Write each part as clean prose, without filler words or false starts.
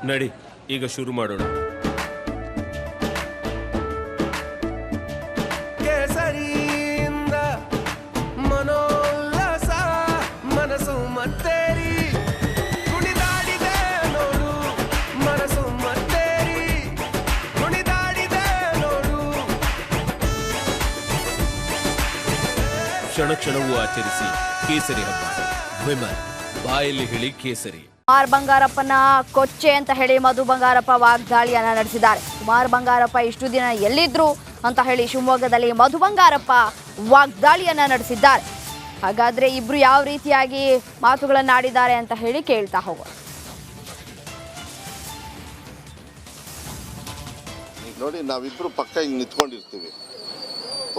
ನಡಿ ಈಗ ಶುರು ಮಾಡೋಣ. ಕೇಸರಿಯಿಂದ ಮನೋಲ್ಲಾಸ ಮನಸ್ಸು ಮತ್ತೇರಿ ಕುಣಿದಾಡಿದೆ ನೋಡು, ಮನಸ್ಸು ಮತ್ತೇರಿ ಕುಣಿದಾಡಿದೆ ನೋಡು. ಕ್ಷಣ ಕ್ಷಣವೂ ಆಚರಿಸಿ ಕೇಸರಿ ಹಬ್ಬ. ವಿಮಲ್ ಬಾಯಲ್ಲಿ ಹೇಳಿ ಕೇಸರಿ. ಕುಮಾರ್ ಬಂಗಾರಪ್ಪನ ಕೊಚ್ಚೆ ಅಂತ ಹೇಳಿ ಮಧು ಬಂಗಾರಪ್ಪ ವಾಗ್ದಾಳಿಯನ್ನ ನಡೆಸಿದ್ದಾರೆ. ಕುಮಾರ್ ಬಂಗಾರಪ್ಪ ಇಷ್ಟು ದಿನ ಎಲ್ಲಿದ್ರು ಅಂತ ಹೇಳಿ ಶಿವಮೊಗ್ಗದಲ್ಲಿ ಮಧು ಬಂಗಾರಪ್ಪ ವಾಗ್ದಾಳಿಯನ್ನ ನಡೆಸಿದ್ದಾರೆ. ಹಾಗಾದ್ರೆ ಇಬ್ರು ಯಾವ ರೀತಿಯಾಗಿ ಮಾತುಗಳನ್ನಾಡಿದ್ದಾರೆ ಅಂತ ಹೇಳಿ ಕೇಳ್ತಾ ಹೋಗೋಣ. ನೋಡಿ, ನಾವಿಬ್ರು ಪಕ್ಕ ಹಿಂಗೆ ನಿಂತ್ಕೊಂಡಿರ್ತೀವಿ,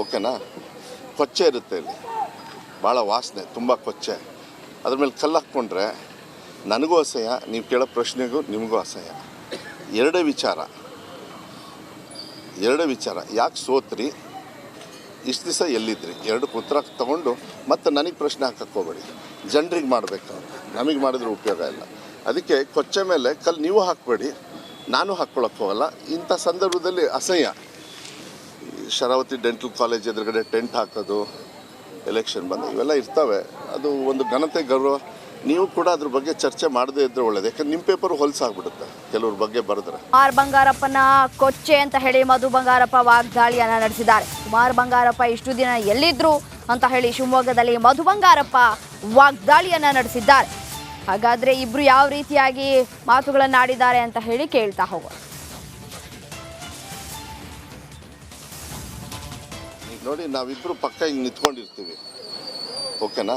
ಓಕೆನಾ? ಕೊಚ್ಚೆ ಇರುತ್ತೆ ಇಲ್ಲಿ, ಭಾಳ ವಾಸನೆ, ತುಂಬ ಕೊಚ್ಚೆ. ಅದ್ರ ಮೇಲೆ ಕಲ್ಲು ಹಾಕ್ಕೊಂಡ್ರೆ ನನಗೂ ಅಸಹ್ಯ, ನೀವು ಕೇಳೋ ಪ್ರಶ್ನೆಗೂ ನಿಮಗೂ ಅಸಹ್ಯ. ಎರಡೇ ವಿಚಾರ. ಯಾಕೆ ಸೋತ್ರಿ, ಇಷ್ಟು ದಿವಸ ಎಲ್ಲಿದ್ರಿ, ಎರಡಕ್ಕೆ ಉತ್ತರ ತೊಗೊಂಡು ಮತ್ತೆ ನನಗೆ ಪ್ರಶ್ನೆ ಹಾಕೋಬೇಡಿ. ಜನರಿಗೆ ಮಾಡಬೇಕು, ನಮಗೆ ಮಾಡಿದ್ರೆ ಉಪಯೋಗ ಇಲ್ಲ. ಅದಕ್ಕೆ ಕೊಚ್ಚೆ ಮೇಲೆ ಕಲ್ಲು ನೀವು ಹಾಕಬೇಡಿ, ನಾನು ಹಾಕ್ಕೊಳಕ್ಕೆ ಹೋಗಲ್ಲ. ಇಂಥ ಸಂದರ್ಭದಲ್ಲಿ ಅಸಹ್ಯ. ಶರಾವತಿ ಡೆಂಟಲ್ ಕಾಲೇಜ್ ಎದುರುಗಡೆ ಟೆಂಟ್ ಹಾಕೋದು, ಎಲೆಕ್ಷನ್ ಬಂದು ಇವೆಲ್ಲ ಇರ್ತವೆ. ಅದು ಒಂದು ಘನತೆ, ಗೌರವ. ನೀವು ಕೂಡ ಅದ್ರ ಬಗ್ಗೆ ಚರ್ಚೆ ಮಾಡದೇ ಇದ್ರೆ ಒಳ್ಳೇದು. ಯಾಕಂದ್ರೆ ನಿಮ್ಮ ಪೇಪರ್ ಹೊಲಸಾಗ್ಬಿಡುತ್ತೆ ಕೆಲವ್ರ ಬಗ್ಗೆ ಬರೆದ್ರೆ. ಕುಮಾರ್ ಬಂಗಾರಪ್ಪನ ಕೊಚ್ಚೆ ಅಂತ ಹೇಳಿ ಮಧು ಬಂಗಾರಪ್ಪ ವಾಗ್ದಾಳಿಯನ್ನ ನಡೆಸಿದ್ದಾರೆ. ಕುಮಾರ್ ಬಂಗಾರಪ್ಪ ಇಷ್ಟು ದಿನ ಎಲ್ಲಿದ್ರು ಅಂತ ಹೇಳಿ ಶಿವಮೊಗ್ಗದಲ್ಲಿ ಮಧು ಬಂಗಾರಪ್ಪ ವಾಗ್ದಾಳಿಯನ್ನ ನಡೆಸಿದ್ದಾರೆ. ಹಾಗಾದ್ರೆ ಇಬ್ರು ಯಾವ ರೀತಿಯಾಗಿ ಮಾತುಗಳನ್ನಾಡಿದ್ದಾರೆ ಅಂತ ಹೇಳಿ ಕೇಳ್ತಾ ಹೋಗೋಣ. ನೋಡಿ, ನಾವಿಬ್ರು ಪಕ್ಕ ಹಿಂಗೆ ನಿಂತ್ಕೊಂಡಿರ್ತೀವಿ, ಓಕೆನಾ?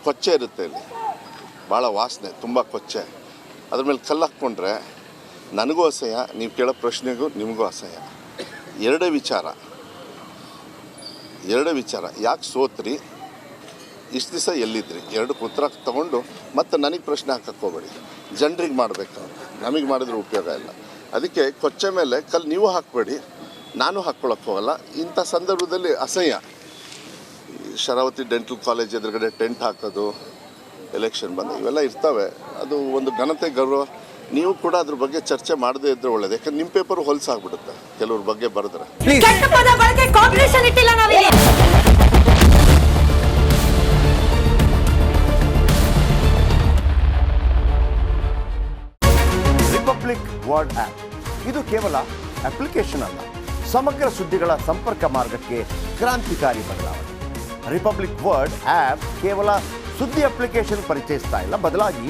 ಕೊಚ್ಚೆ ಇರುತ್ತೆ ಇಲ್ಲಿ, ಭಾಳ ವಾಸನೆ, ತುಂಬ ಕೊಚ್ಚೆ. ಅದ್ರ ಮೇಲೆ ಕಲ್ಲು ಹಾಕ್ಕೊಂಡ್ರೆ ನನಗೂ ಅಸಹ್ಯ, ನೀವು ಕೇಳೋ ಪ್ರಶ್ನೆಗೂ ನಿಮಗೂ ಅಸಹ್ಯ. ಎರಡೇ ವಿಚಾರ. ಯಾಕೆ ಸೋತ್ರಿ, ಇಷ್ಟು ದಿವಸ ಎಲ್ಲಿದ್ರಿ, ಎರಡಕ್ಕೆ ಉತ್ತರ ತೊಗೊಂಡು ಮತ್ತೆ ನನಗೆ ಪ್ರಶ್ನೆ ಹಾಕೋಬೇಡಿ. ಜನರಿಗೆ ಮಾಡಬೇಕು, ನಮಗೆ ಮಾಡಿದ್ರೆ ಉಪಯೋಗ ಇಲ್ಲ. ಅದಕ್ಕೆ ಕೊಚ್ಚೆ ಮೇಲೆ ಕಲ್ಲು ನೀವು ಹಾಕಬೇಡಿ, ನಾನು ಹಾಕ್ಕೊಳಕ್ಕೆ ಹೋಗಲ್ಲ. ಇಂಥ ಸಂದರ್ಭದಲ್ಲಿ ಅಸಹ್ಯ. ಶರಾವತಿ ಡೆಂಟಲ್ ಕಾಲೇಜ್ ಎದುರುಗಡೆ ಟೆಂಟ್ ಹಾಕೋದು, ಎಲೆಕ್ಷನ್ ಬಂದು ಇವೆಲ್ಲ ಇರ್ತವೆ. ಅದು ಒಂದು ಘನತೆ, ಗೌರವ. ನೀವು ಕೂಡ ಅದ್ರ ಬಗ್ಗೆ ಚರ್ಚೆ ಮಾಡದೇ ಇದ್ರೆ ಒಳ್ಳೇದು. ಯಾಕಂದ್ರೆ ನಿಮ್ಮ ಪೇಪರ್ ಹೊಲಸಾಗ್ಬಿಡುತ್ತೆ ಕೆಲವ್ರ ಬಗ್ಗೆ ಬರೆದ್ರೆ. ರಿಪಬ್ಲಿಕ್ ವರ್ಲ್ಡ್ ಆ್ಯಪ್ ಇದು ಕೇವಲ ಅಪ್ಲಿಕೇಶನ್ ಅಲ್ಲ, ಸಮಗ್ರ ಸುದ್ದಿಗಳ ಸಂಪರ್ಕ ಮಾರ್ಗಕ್ಕೆ ಕ್ರಾಂತಿಕಾರಿ ಬದಲಾವಣೆ. ರಿಪಬ್ಲಿಕ್ ವರ್ಲ್ಡ್ ಆ್ಯಪ್ ಕೇವಲ ಸುದ್ದಿ ಅಪ್ಲಿಕೇಶನ್ ಪರಿಚಯಿಸ್ತಾ ಇಲ್ಲ, ಬದಲಾಗಿ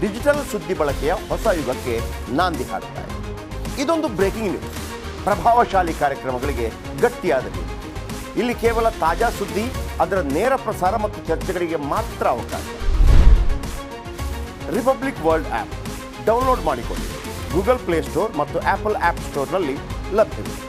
ಡಿಜಿಟಲ್ ಸುದ್ದಿ ಬಳಕೆಯ ಹೊಸ ಯುಗಕ್ಕೆ ನಾಂದಿ ಹಾಡ್ತಾ ಇದೆ. ಇದೊಂದು ಬ್ರೇಕಿಂಗ್ ನ್ಯೂಸ್, ಪ್ರಭಾವಶಾಲಿ ಕಾರ್ಯಕ್ರಮಗಳಿಗೆ ಗಟ್ಟಿಯಾದ ನ್ಯೂಸ್. ಇಲ್ಲಿ ಕೇವಲ ತಾಜಾ ಸುದ್ದಿ, ಅದರ ನೇರ ಪ್ರಸಾರ ಮತ್ತು ಚರ್ಚೆಗಳಿಗೆ ಮಾತ್ರ ಅವಕಾಶ. ರಿಪಬ್ಲಿಕ್ ವರ್ಲ್ಡ್ ಆ್ಯಪ್ ಡೌನ್ಲೋಡ್ ಮಾಡಿಕೊಳ್ಳಿ. ಗೂಗಲ್ ಪ್ಲೇಸ್ಟೋರ್ ಮತ್ತು ಆಪಲ್ ಆ್ಯಪ್ ಸ್ಟೋರ್ನಲ್ಲಿ ಲಭ್ಯವಿದೆ.